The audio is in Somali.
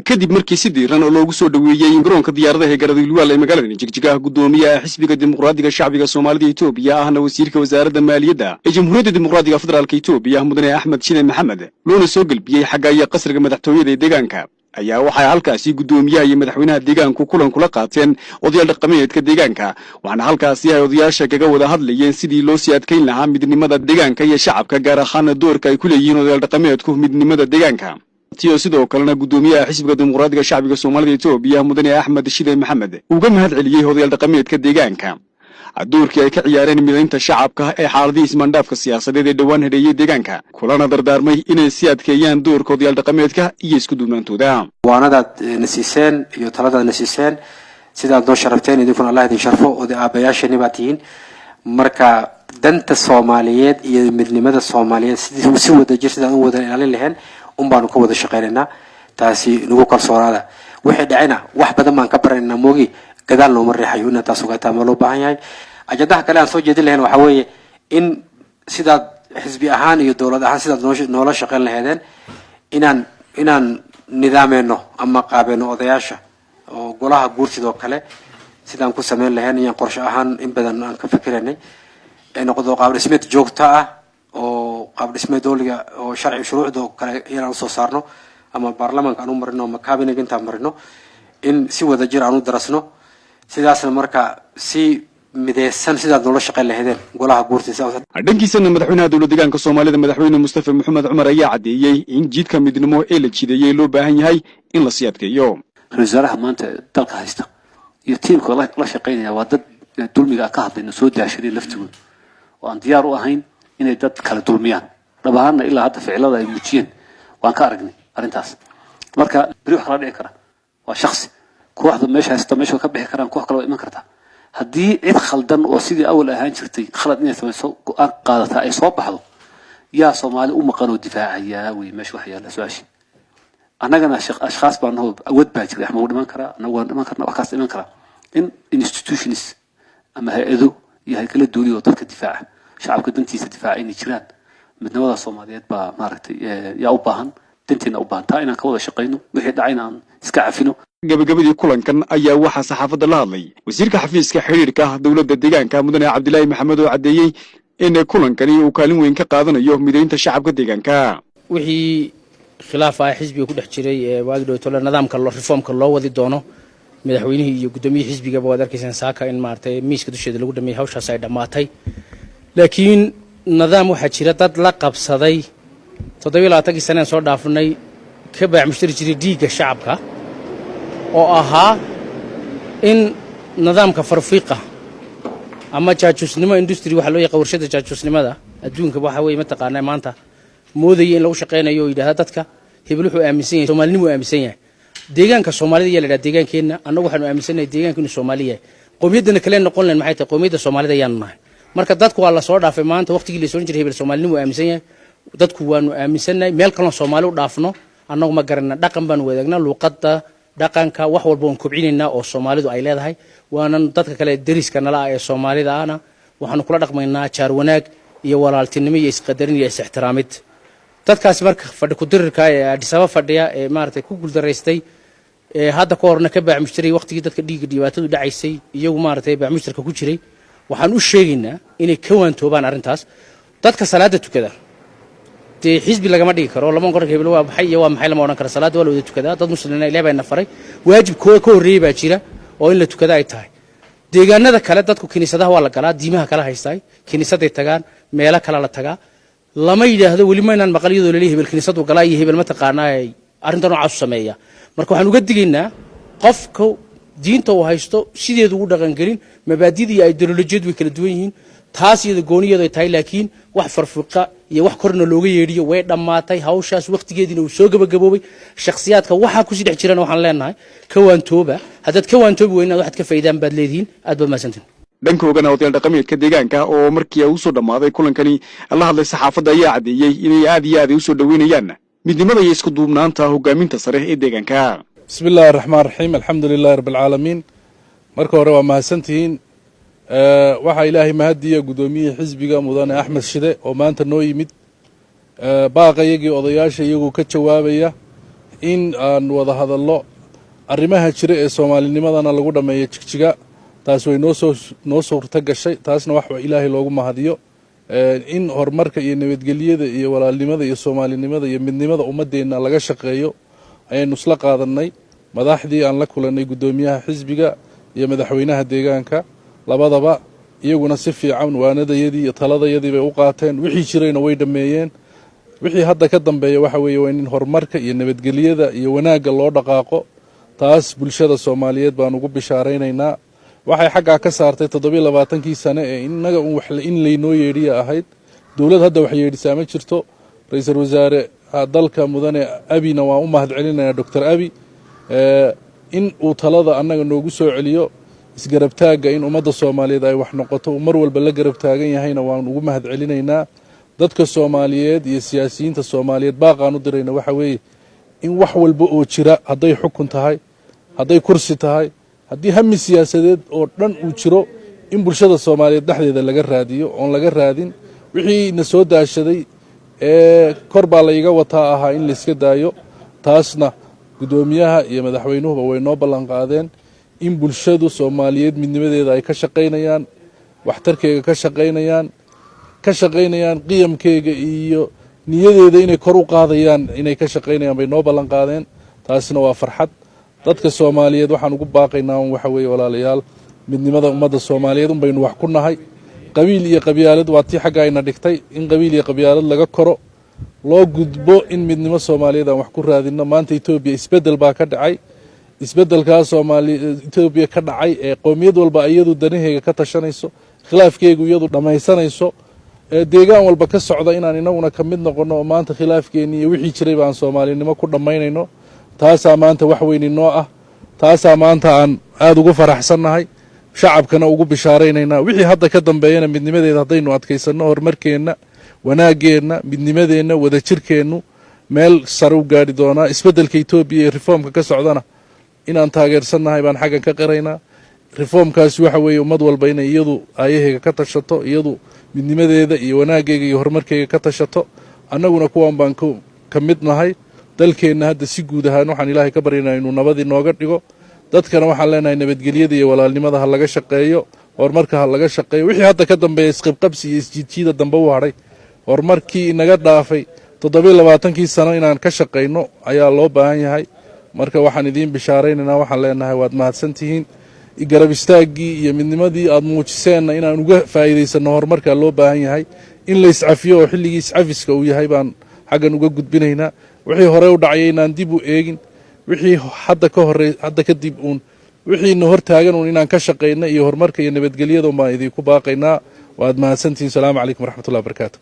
kadib markii si diiran oo loogu soo dhaweeyay garoonka diyaaradaha Garadweyl ee magaalada Jigjiga gudoomiyaha xisbiga dimuqraadiga shacbiga Soomaalida Itoobiya ahna wasiirka wasaaradda maaliyadda ee Jamhuuriyadda Dimuqraadiga Federaalka Itoobiya mudane Axmed Shide Maxamed loona soo galbiyay xagga qasriga madaxtooyada ee deegaanka ayaa waxay halkaasi gudoomiyaha iyo madaxweynaha deegaanku kulan kula qaateen odayaal dhaqameedka deegaanka waxaana halkaasi ay odayaasha kaga wada hadlayeen sidii loo sii adkeyn lahaa midnimada deegaanka iyo shacabka gaar ahaan doorka ay ku leeyihiin odayaal dhaqameedku midnimada deegaanka tiyo sidoo kalena gudoomiyaha xisbiga dimuqraadiga shacbiga Soomaalida Itoobiya mudane Axmed Shide Maxamed uga mahad celiyay odayaal dhaqameedka deegaanka doorkii ay ka ciyaareen mideynta shacabka ee xaaladii ismaandhaafka siyaasadeed ee dhawaan hareeyay deegaanka kulana dardaarmay inay si adkeeyaan doorka odayaal dhaqameedka iyo isku duubnaantooda waanadaad nasiiseen iyo taladaad nasiiseen sidaad noo sharafteen idinkuna Allah idin sharfo oo aabayaashani baad tihiin marka danta Soomaaliyeed iyo midnimada Soomaaliyeed sidii si wada jir sidaan u wada ilaalin lahayn baanu ku wada shaqeynaa taasi nagu kalsoonaada wixii dhacayna wax badan baan ka baranayna moogi gadaal loo mareexayo in taas uga taamo loo baahan yahay ajadaha kale aan soo jeedin lahayn waxa weeye in sidaad xisbi ahaan iyo dawlad ahaan sidaad noola shaqeyn lahaydeen inaan nidaameyno ama qaabeeno odayaasha oo golaha guurtidoo kale sidaan ku sameyn lahayn iyo qorshe ahaan in badan aan ka fikiranay ee noqdo qaab dhismeed joogto ah oo qaab dhismeed dawliga oo sharci shuruucda kale inaan soo saarno ama baarlamaanka aan u marino ama cabinet inta marino in si wada jir aan u darasno sidaasna marka si mideysan sidaad nolol shaqeyn lahaydeen golaha guurtiisa dhankiisana madaxweynaha dawladda deegaanka Soomaalida madaxweyne Mustafa Maxamed Cumar ayaa cadeeyay in jidka midnimo ee la jideeyay loo baahan yahay in la sii adkeeyo wasaaraha maanta dalka haysta iyo tiimka la shaqeynaya waa dad dulmiga ka hadlayna soo daashaday laftigooda oo aan diyaar u ahayn inay dad kala dulmiyaan dhabaana ilaa hadda ficilada ay muujiyeen waan ka aragnay arintaas marka bari wax la dhici kara waa shakhsi kooxda meesha ka bixi karaan koox kale iman karta haddii cid khaldan oo sidii awal ahaan jirtay khalad inay samayso go'aan qaadata ay soo baxdo yaa Soomaali u maqan oo difaacaya way meesha wax yaala su'aashi annagana ashkhas baan noo awood baa jiray ama dhiman kara anagu dhiman karna wax kaas dhiman kara in institutions ama hay'ado iyo kala duuliyo dadka difaaca shacabka dantiisa difaacayna jiraan midnimada Soomaaliyeed baa maaragtay yaa u baahan dantiina u baahan taa inaan ka wada shaqeyno wixii dhacayna aan iska cafino gabagabadii kulankan ayaa waxa saxaafadda la hadlay wasiirka xafiiska xiriirka dawladda deegaanka mudane Cabdilaahi Maxamed oo cadeeyay in kulankani uu kaalin weyn ka qaadanayo mideynta shacabka deegaanka wixii khilaaf ah xisbiga ku dhex jiray ee waagii tola nidaamka reformka loo wadi doono madaxweynaha iyo gudoomiyaha xisbiga wada arkaysan saaka in maartay miiska dusheeda lagu dhameeyay hawshaas ay dhamaatay laakiin nidaam waxa jira dad la qabsaday 27 sano soo dhaafnay ka baac mushtari jiray dhiigga shacabka oo ahaa in nidaamka farfiiqa ama jaajusnimo industry waxa loo yaqaan warshada jaajusnimada adduunka waxa weey mataqaanaa maanta moodayay in lagu shaqeynayo oo yiraahdo dadka hebel wuxuu aaminsan yahay Soomaalinimu aaminsan yahay deegaanka Soomaalida iyo la deegaankeena annagu waxaanu aaminsanahay deegaankeenu Soomaaliya qoomiyadana kale noqon leen maxay tahay qoomiyada Soomaalida ayaan nahay marka dadku waa la soo dhaafay maanta waqtigii la soo jiray hebel Soomaalinimu aaminsan yahay dadku waanu aaminsanahay meel kale Soomaali u dhaafno annagu ma garanna dhaqan baan wadaagna luqadda dhaqanka wax walba oo kobcinayna oo Soomaalidu ay leedahay waana dadka kale dariska nala ee Soomaalida ana waxaanu kula dhaqmaynaa jaar wanaag iyo walaaltinimo iyo isqadarin iyo ixtiraamid dadkaas marka fadhi ku dirirka ee Addis Ababa fadhiya ee maartay ku guuldareystay ee hadda ka horna ka baac mushtaray waqtigii dadka dhiiga dhibaatadu dhacaysay iyagu maartay baac mushtarka ku jiray waxaan u sheegaynaa inay ka waantoobaan arintaas dadka salaada tukada xisbi lagama dhigi karo lama qoran hebel waa maxay iyo waa maxay lama oran karo salaada waa loo tukadaa dad muslimiin Ilaahay baa nafaray waajibkooda ka horeeyay baa jira oo in la tukada ay tahay deegaanada kale dadku kiniisadaha waa la galaa diimaha kala haystay kiniisaday tagaan meelo kala la tagaa lama yiraahdo wali ma inaan maqaliyado leeyahay hebel kiniisadu galaa iyo hebel ma taqaanaa arintan oo sameeya marka waxaan uga digaynaa qofka diinta uu haysto sideedu ugu dhaqan galin mabaadi'da iyo ideolojiyadu way kala duwan yihiin taas iyada gooniyadu ay tahay laakiin wax farfiqa iyo wax korna looga yeedhiyo way dhamaatay hawshaas waqtigeedina uu soo gabagaboobay shakhsiyaadka waxa ku sidix jirana waxaan leenahay ka waantooba hadad ka waantoobi weynaa waxad ka faa'iidaan baad leedihiin aad ba maasantiin dhankoogana odayaal dhaqameedka deegaanka oo markii uu soo dhamaaday kulankani la hadlay saxaafadda ayaa cadeeyay inay aad iyo aad u soo dhaweynayaan midnimada iyo isku duubnaanta hogaaminta sare ee deegaanka bismillaahir rahmaanir rahiim alxamdulillaahi rabbil caalamiin marka hore waa mahadsantihiin waxa ilaahay mahadiya gudoomiyaha xisbiga mudane Axmed Shide oo maanta noo yimid baaqayagii odayaasha iyagu ka jawaabaya in aan wada hadallo arrimaha jira ee soomaalinimadana lagu dhameeyo jigjiga taas way noo suurta gashay taasna wax ilaahay loogu mahadiyo in horumarka iyo nabadgelyada iyo walaalnimada iyo soomaalinimada iyo midnimada ummadeenna laga shaqeeyo ayaynu isla qaadanay madaxdii aan la kulanay gudoomiyaha xisbiga iyo madaxweynaha deegaanka labadaba iyaguna si fiican waanadayadii iyo taladayadii bay u qaateen wixii jirayna way dhameeyeen wixii hadda ka dambeeya waxa weeye waa in horumarka iyo nabadgelyada iyo wanaagga loo dhaqaaqo taas bulshada Soomaaliyeed baan ugu bishaaraynaynaa waxay xagga ka saartay 27 sano ee inaga in laynoo yeedhiya ahayd dawlad hadda wax yeedhisaa ma jirto ra'iisul wasaare dalka mudane abina waa u mahadcelinayaa Dr. Abi in uu talada annaga noogu soo celiyo isgarab taaga in ummadda Soomaaliyeed ay wax noqoto mar walba la garab taagan yahayna waan ugu mahadcelinaynaa dadka Soomaaliyeed iyo siyaasiyiinta Soomaaliyeed baaqaan u dirayna waxa weeye in wax walba oo jira haday xukun tahay haday kursi tahay haddii hami siyaasadeed oo dhan uu jiro in bulshada Soomaaliyeed dhaxdeeda laga raadiyo oon laga raadin wixii na soo daashaday kor baa la iga wataa ahaa in la iska daayo taasna gudoomiyaha iyo madaxweynuhuba way noo ballan qaadeen in bulshadu Soomaaliyeed midnimadeeda ay ka shaqeynayaan waxtarkeega ka shaqeynayaan qiyamkeega iyo niyadeeda inay kor u qaadayaan inay ka shaqeynayaan bay noo ballan qaadeen taasna waa farxad dadka Soomaaliyeed waxaan ugu baaqaynaa waxa weeye walaalayaal midnimada ummadda Soomaaliyeed baynu wax ku nahay qabiil iyo qabyaalad waa tii xagga ayna dhigtay in qabiil iyo qabyaalad laga koro loo gudbo in midnimo Soomaaliyeed aan wax ku raadino maanta Itoobiya isbedel baa ka dhacay isbedelkaas Itoobiya ka dhacay ee qoomiyad walba iyadu danaheega ka tashanayso khilaafkeegu iyadu dhamaysanayso deegaan walba ka socda inaan inaguna ka mid noqono oo maanta khilaafkeeni iyo wixii jiray baan Soomaalinimo ku dhamaynayno taasaa maanta wax weyn inoo ah taasaa maanta aan aad ugu faraxsannahay shacabkana ugu bishaaraynaynaa wixii hadda ka dambeeyana midnimadeeda haddaynu adkaysanno horumarkeenna wanaageenna midnimadeenna wadajirkeennu meel sare u gaadhi doonaa isbeddelka Itoobiya iyo reformka ka socdana inaan taageersannahay baan xaggan ka qiraynaa reformkaasi waxa weeye ummad walba inay iyadu ayaheega ka tashato iyadu midnimadeeda iyo wanaaggeega iyo horumarkeega ka tashato annaguna kuwan baan ka mid nahay dalkeenna hadda si guud ahaan waxaan ilaahay ka baryaynaa inuu nabadii nooga dhigo dadkana waxaan leenahay nabadgelyada iyo walaalnimada ha laga shaqeeyo horumarka ha laga shaqeeyo wixii hadda ka dambeeya isqabqabsi iyo isjiidjiida dambe u hadhay horumarkii inaga dhaafay 27 sano inaan ka shaqeyno ayaa loo baahan yahay marka waxaan idiin bishaaraynaynaa waxaan leenahay waad mahadsantihiin garab istaagii iyo midnimadii aad muujiseenna inaan uga faa'iideysano horumarka loo baahan yahay in la iscafiyo oo xilligii iscafiska uu yahay baan xaggan uga gudbinaynaa wixii hore u dhacay inaan dib u eegin wixii hadda kadib wixiina hor taagan inaan ka shaqeyno iyo horumarka iyo nabadgelyada baan idinku baaqaynaa waad mahadsantihiin salaamu calaykum waraxmatullahi wabarakaatu